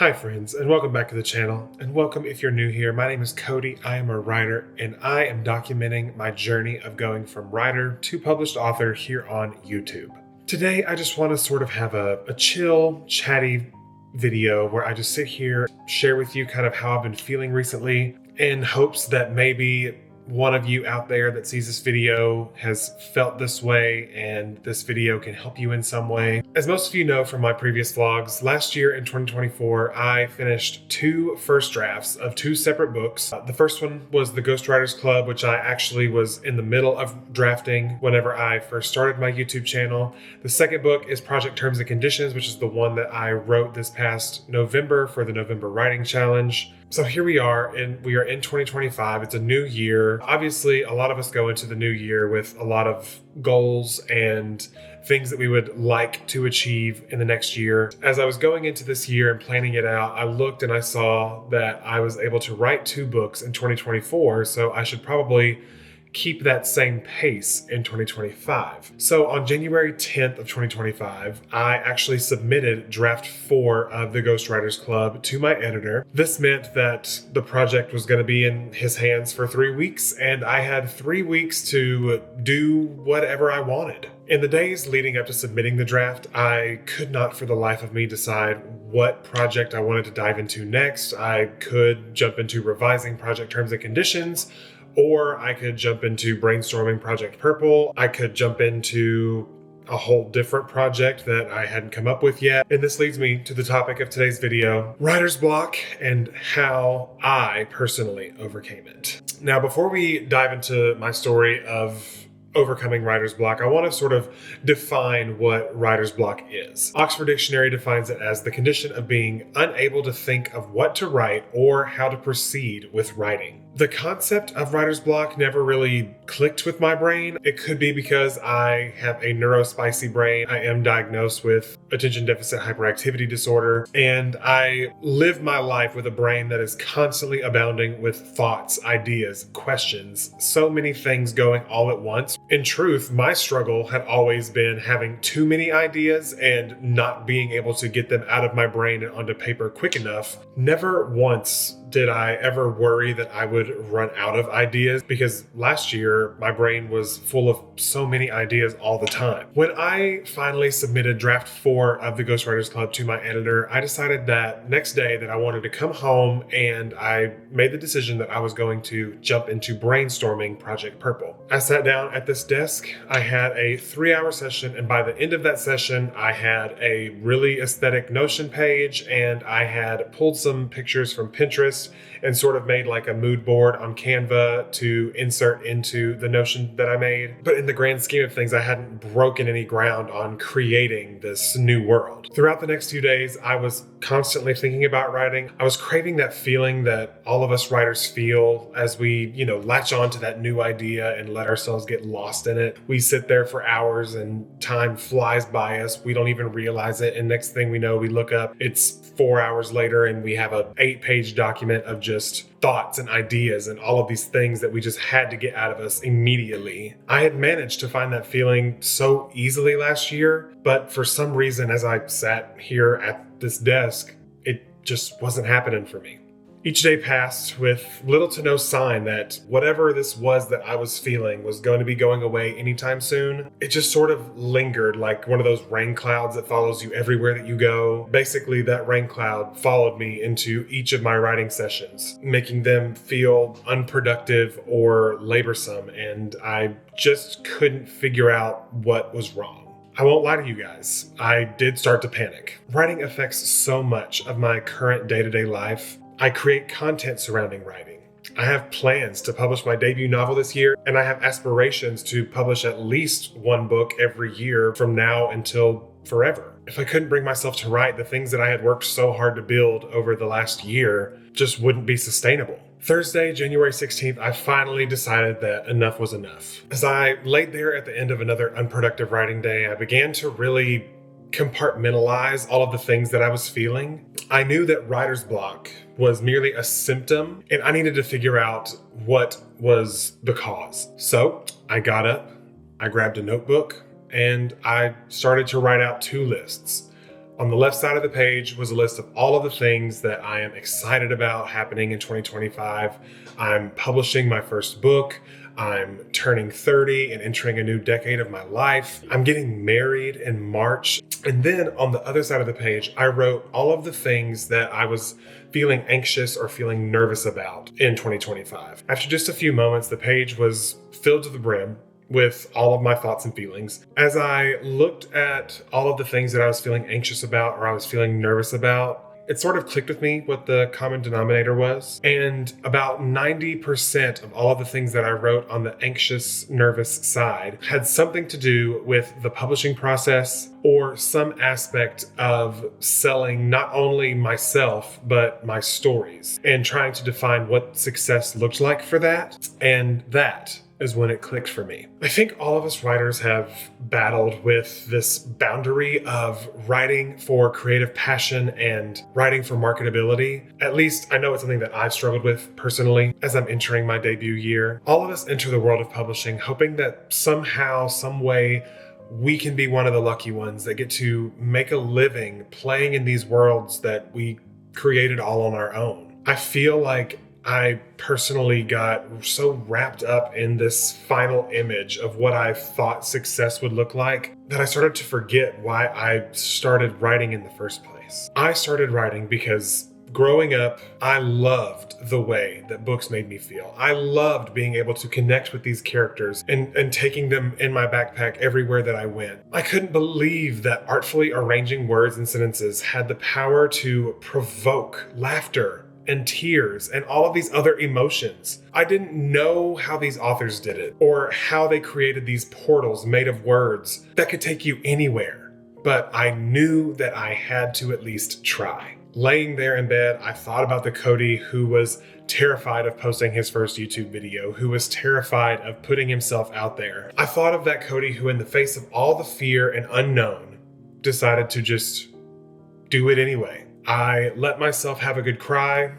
Hi friends, and welcome back to the channel, and welcome if you're new here. My name is Cody, I am a writer, and I am documenting my journey of going from writer to published author here on YouTube. Today, I just want to sort of have a chill, chatty video where I just sit here, share with you kind of how I've been feeling recently, in hopes that maybe one of you out there that sees this video has felt this way and this video can help you in some way. As most of you know from my previous vlogs, last year in 2024, I finished two first drafts of two separate books. The first one was the Ghostwriters Club, which I actually was in the middle of drafting whenever I first started my YouTube channel. The second book is Project Terms and Conditions, which is the one that I wrote this past November for the November Writing Challenge. So here we are, and we are in 2025. It's a new year. Obviously, a lot of us go into the new year with a lot of goals and things that we would like to achieve in the next year. As I was going into this year and planning it out, I looked and I saw that I was able to write two books in 2024, so I should probably keep that same pace in 2025. So on January 10th of 2025, I actually submitted draft 4 of the Ghostwriters Club to my editor. This meant that the project was going to be in his hands for 3 weeks, and I had 3 weeks to do whatever I wanted. In the days leading up to submitting the draft, I could not for the life of me decide what project I wanted to dive into next. I could jump into revising project terms and conditions, or I could jump into brainstorming Project Purple. I could jump into a whole different project that I hadn't come up with yet. And this leads me to the topic of today's video, writer's block, and how I personally overcame it. Now, before we dive into my story of overcoming writer's block, I want to sort of define what writer's block is. Oxford Dictionary defines it as the condition of being unable to think of what to write or how to proceed with writing. The concept of writer's block never really clicked with my brain. It could be because I have a neurospicy brain. I am diagnosed with attention deficit hyperactivity disorder, and I live my life with a brain that is constantly abounding with thoughts, ideas, questions, so many things going all at once. In truth, my struggle had always been having too many ideas and not being able to get them out of my brain and onto paper quick enough. Never once did I ever worry that I would run out of ideas, because last year my brain was full of so many ideas all the time. When I finally submitted draft 4 of the Ghostwriters Club to my editor, I decided that next day that I wanted to come home, and I made the decision that I was going to jump into brainstorming Project Purple. I sat down at this desk, I had a 3-hour session, and by the end of that session, I had a really aesthetic Notion page, and I had pulled some pictures from Pinterest and sort of made like a mood board on Canva to insert into the Notion that I made. But in the grand scheme of things, I hadn't broken any ground on creating this new world. Throughout the next few days, I was constantly thinking about writing. I was craving that feeling that all of us writers feel as we, latch on to that new idea and let ourselves get lost in it. We sit there for hours and time flies by us. We don't even realize it. And next thing we know, we look up, it's 4 hours later and we have an 8-page document of just thoughts and ideas and all of these things that we just had to get out of us immediately. I had managed to find that feeling so easily last year, but for some reason, as I sat here at this desk, it just wasn't happening for me. Each day passed with little to no sign that whatever this was that I was feeling was going to be going away anytime soon. It just sort of lingered like one of those rain clouds that follows you everywhere that you go. Basically, that rain cloud followed me into each of my writing sessions, making them feel unproductive or laborsome, and I just couldn't figure out what was wrong. I won't lie to you guys, I did start to panic. Writing affects so much of my current day-to-day life. I create content surrounding writing. I have plans to publish my debut novel this year, and I have aspirations to publish at least one book every year from now until forever. If I couldn't bring myself to write, the things that I had worked so hard to build over the last year just wouldn't be sustainable. Thursday, January 16th, I finally decided that enough was enough. As I laid there at the end of another unproductive writing day, I began to really compartmentalize all of the things that I was feeling. I knew that writer's block was merely a symptom, and I needed to figure out what was the cause. So I got up, I grabbed a notebook, and I started to write out 2 lists. On the left side of the page was a list of all of the things that I am excited about happening in 2025. I'm publishing my first book. I'm turning 30 and entering a new decade of my life. I'm getting married in March. And then on the other side of the page, I wrote all of the things that I was feeling anxious or feeling nervous about in 2025. After just a few moments, the page was filled to the brim with all of my thoughts and feelings. As I looked at all of the things that I was feeling anxious about or I was feeling nervous about, it sort of clicked with me what the common denominator was. And about 90% of all of the things that I wrote on the anxious, nervous side had something to do with the publishing process or some aspect of selling not only myself, but my stories and trying to define what success looked like for that. And that is when it clicked for me. I think all of us writers have battled with this boundary of writing for creative passion and writing for marketability. At least I know it's something that I've struggled with personally as I'm entering my debut year. All of us enter the world of publishing hoping that somehow, some way, we can be one of the lucky ones that get to make a living playing in these worlds that we created all on our own. I feel like I personally got so wrapped up in this final image of what I thought success would look like that I started to forget why I started writing in the first place. I started writing because growing up, I loved the way that books made me feel. I loved being able to connect with these characters and taking them in my backpack everywhere that I went. I couldn't believe that artfully arranging words and sentences had the power to provoke laughter and tears and all of these other emotions. I didn't know how these authors did it or how they created these portals made of words that could take you anywhere. But I knew that I had to at least try. Laying there in bed, I thought about the Cody who was terrified of posting his first YouTube video, who was terrified of putting himself out there. I thought of that Cody who, in the face of all the fear and unknown, decided to just do it anyway. I let myself have a good cry.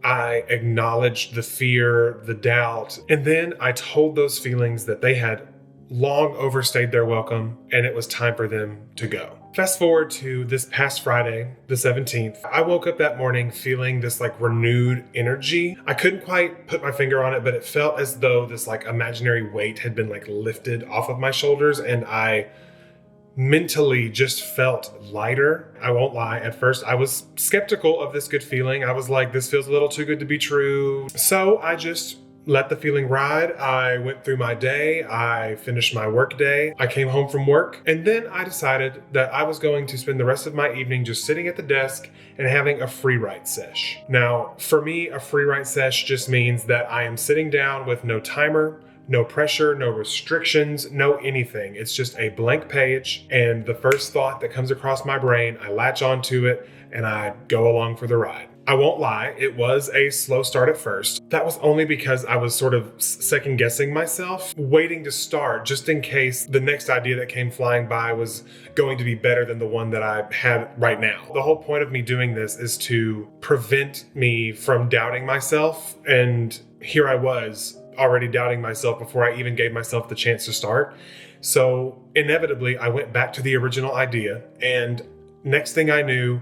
I acknowledged the fear, the doubt, and then I told those feelings that they had long overstayed their welcome and it was time for them to go. Fast forward to this past Friday, the 17th. I woke up that morning feeling this renewed energy. I couldn't quite put my finger on it, but it felt as though this imaginary weight had been lifted off of my shoulders, and I mentally just felt lighter. I won't lie. At first, I was skeptical of this good feeling. I was like, this feels a little too good to be true. So I just let the feeling ride. I went through my day. I finished my work day. I came home from work. And then I decided that I was going to spend the rest of my evening just sitting at the desk and having a free write sesh. Now, for me, a free write sesh just means that I am sitting down with no timer, no pressure, no restrictions, no anything. It's just a blank page, and the first thought that comes across my brain, I latch onto it and I go along for the ride. I won't lie, it was a slow start at first. That was only because I was sort of second guessing myself, waiting to start just in case the next idea that came flying by was going to be better than the one that I had right now. The whole point of me doing this is to prevent me from doubting myself, and here I was already doubting myself before I even gave myself the chance to start. So inevitably, I went back to the original idea, and next thing I knew,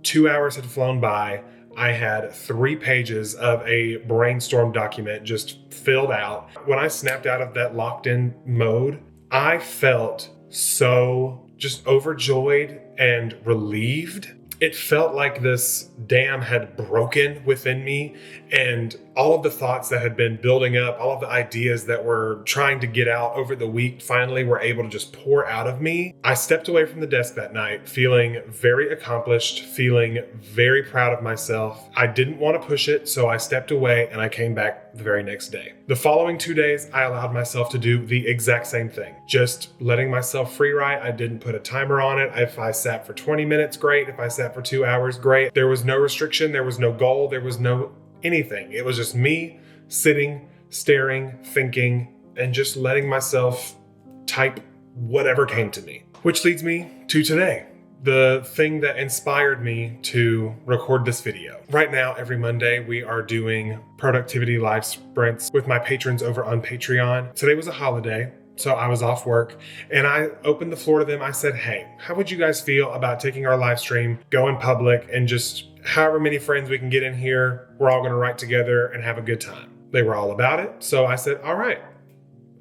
2 hours had flown by. I had 3 pages of a brainstorm document just filled out. When I snapped out of that locked in mode, I felt so just overjoyed and relieved. It felt like this dam had broken within me, and all of the thoughts that had been building up, all of the ideas that were trying to get out over the week finally were able to just pour out of me. I stepped away from the desk that night feeling very accomplished, feeling very proud of myself. I didn't want to push it, so I stepped away and I came back the very next day. The following 2 days, I allowed myself to do the exact same thing, just letting myself free write. I didn't put a timer on it. If I sat for 20 minutes, great. If I sat for 2 hours, great. There was no restriction. There was no goal. There was no anything. It was just me sitting, staring, thinking, and just letting myself type whatever came to me. Which leads me to today, the thing that inspired me to record this video. Right now, every Monday, we are doing productivity live sprints with my patrons over on Patreon. Today was a holiday, So I was off work and I opened the floor to them. I said, hey, how would you guys feel about taking our live stream, going public, and just however many friends we can get in here, we're all going to write together and have a good time. They were all about it. So I said, all right,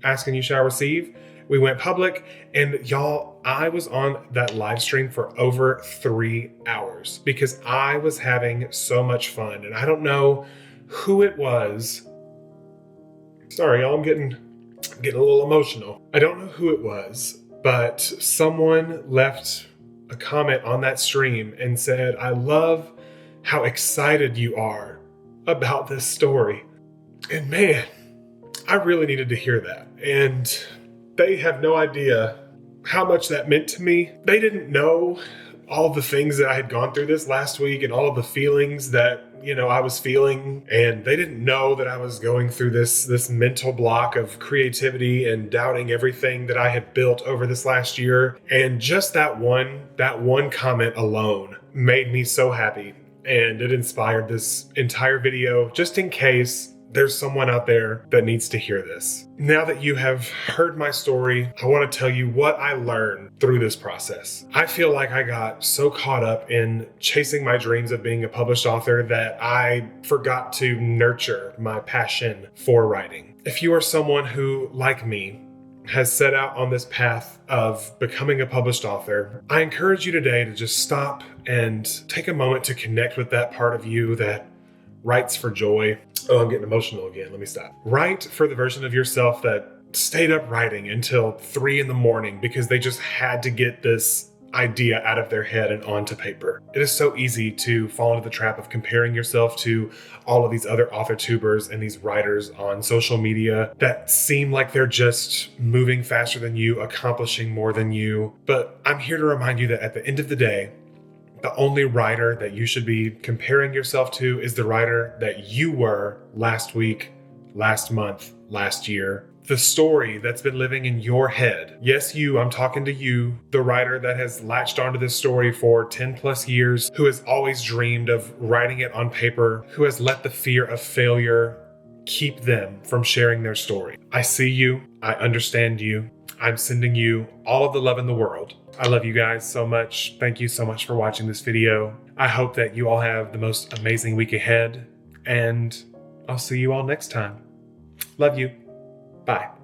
ask and you shall receive. We went public, and y'all, I was on that live stream for over 3 hours because I was having so much fun. And I don't know who it was. Sorry, y'all, I'm getting a little emotional. I don't know who it was, but someone left a comment on that stream and said, I love how excited you are about this story. And man, I really needed to hear that. And they have no idea how much that meant to me. They didn't know all the things that I had gone through this last week and all of the feelings that, I was feeling. And they didn't know that I was going through this mental block of creativity and doubting everything that I had built over this last year. And just that one comment alone made me so happy. And it inspired this entire video, just in case there's someone out there that needs to hear this. Now that you have heard my story, I want to tell you what I learned through this process. I feel like I got so caught up in chasing my dreams of being a published author that I forgot to nurture my passion for writing. If you are someone who, like me, has set out on this path of becoming a published author, I encourage you today to just stop and take a moment to connect with that part of you that writes for joy. Oh, I'm getting emotional again. Let me stop. Write for the version of yourself that stayed up writing until 3 a.m. because they just had to get this idea out of their head and onto paper. It is so easy to fall into the trap of comparing yourself to all of these other author tubers and these writers on social media that seem like they're just moving faster than you, accomplishing more than you. But I'm here to remind you that at the end of the day, the only writer that you should be comparing yourself to is the writer that you were last week, last month, last year. The story that's been living in your head. Yes, I'm talking to you, the writer that has latched onto this story for 10 plus years, who has always dreamed of writing it on paper, who has let the fear of failure keep them from sharing their story. I see you. I understand you. I'm sending you all of the love in the world. I love you guys so much. Thank you so much for watching this video. I hope that you all have the most amazing week ahead, and I'll see you all next time. Love you. Bye.